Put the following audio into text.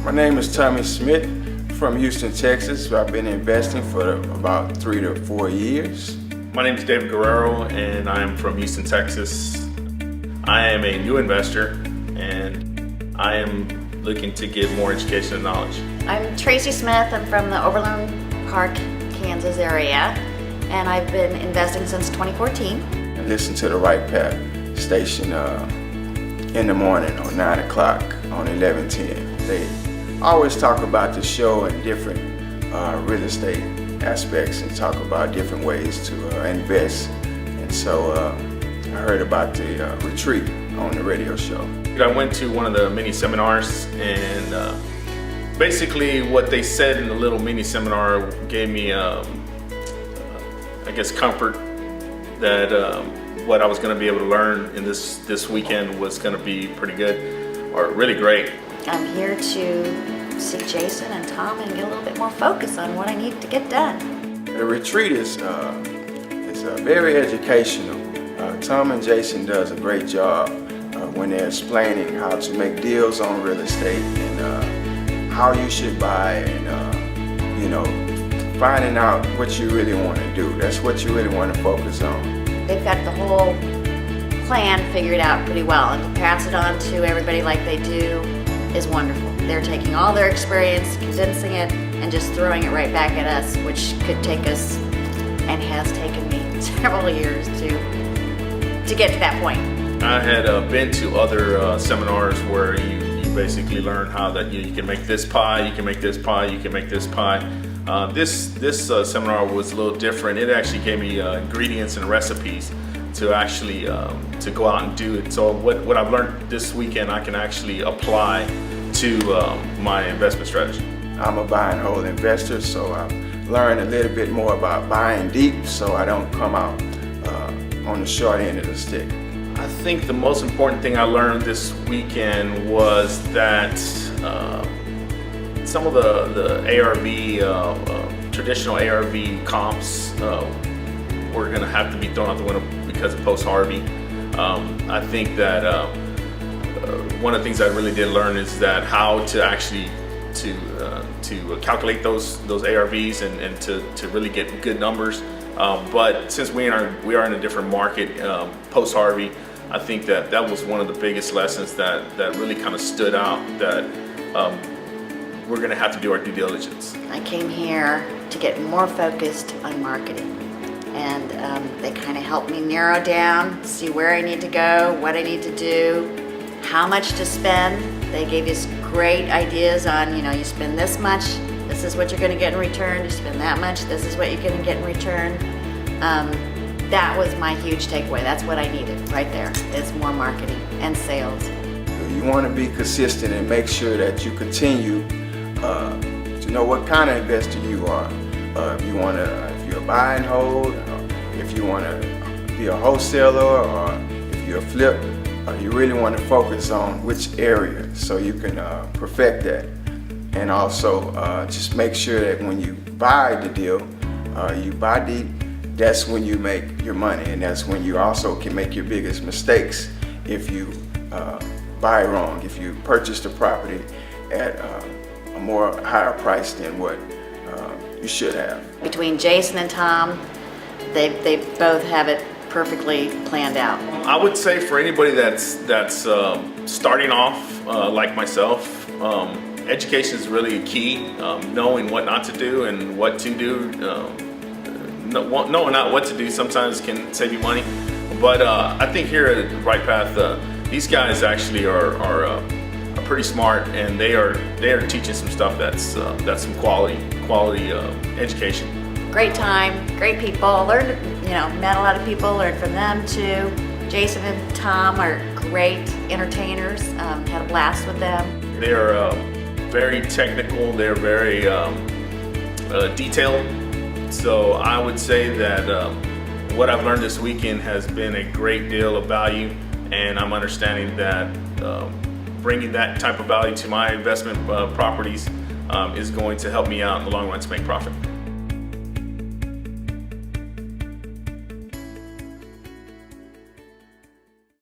My name is Tommy Smith from Houston, Texas. I've been investing for about 3 to 4 years. My name is David Guerrero and I am from Houston, Texas. I am a new investor and I am looking to get more education and knowledge. I'm Tracy Smith. I'm from the Overland Park, Kansas area, and I've been investing since 2014. I listen to the Right Path station in the morning on 9 o'clock on 1110. They always talk about the show and different real estate aspects and talk about different ways to invest. And so I heard about the retreat on the radio show. I went to one of the mini seminars and basically what they said in the little mini seminar gave me, I guess, comfort that what I was going to be able to learn in this weekend was going to be pretty good or really great. I'm here to see Jason and Tom and get a little bit more focus on what I need to get done. The retreat is very educational. Tom and Jason does a great job when they're explaining how to make deals on real estate and how you should buy and finding out what you really want to do. That's what you really want to focus on. They've got the whole plan figured out pretty well, and to pass it on to everybody like they do is wonderful. They're taking all their experience, condensing it, and just throwing it right back at us, which could take us, and has taken me, several years to get to that point. I had been to other seminars where you basically learn how that you can make this pie, you can make this pie, you can make this pie. This seminar was a little different. It actually gave me ingredients and recipes to actually to go out and do it. So what I've learned this weekend, I can actually apply to my investment strategy. I'm a buy and hold investor, so I've learned a little bit more about buying deep so I don't come out on the short end of the stick. I think the most important thing I learned this weekend was that some of the ARV, traditional ARV comps were going to have to be thrown out the window because of post-Harvey. I think that one of the things I really did learn is that how to actually to calculate those ARVs and to really get good numbers. But since we are in a different market post-Harvey, I think that was one of the biggest lessons that really kind of stood out, that we're going to have to do our due diligence. I came here to get more focused on marketing, and they kind of helped me narrow down, see where I need to go, what I need to do, how much to spend. They gave us great ideas on, you spend this much, this is what you're going to get in return. You spend that much, this is what you're going to get in return. That was my huge takeaway. That's what I needed right there, is more marketing and sales. You want to be consistent and make sure that you continue to know what kind of investor you are. If you're a buy and hold, if you want to be a wholesaler, or if you're a flip, you really want to focus on which area so you can perfect that. And also just make sure that when you buy the deal, you buy deep. That's when you make your money, and that's when you also can make your biggest mistakes if you buy wrong, if you purchase the property at a more higher price than what you should have. Between Jason and Tom, they both have it perfectly planned out. I would say for anybody that's starting off like myself, education is really key. Knowing what not to do and what to do. Knowing not what to do sometimes can save you money. But I think here at Right Path, these guys actually are pretty smart, and they are teaching some stuff that's some quality education. Great time, great people. Learned, met a lot of people. Learned from them too. Jason and Tom are great entertainers. Had a blast with them. They are very technical. They're very detailed. So I would say that what I've learned this weekend has been a great deal of value, and I'm understanding that bringing that type of value to my investment properties is going to help me out in the long run to make profit.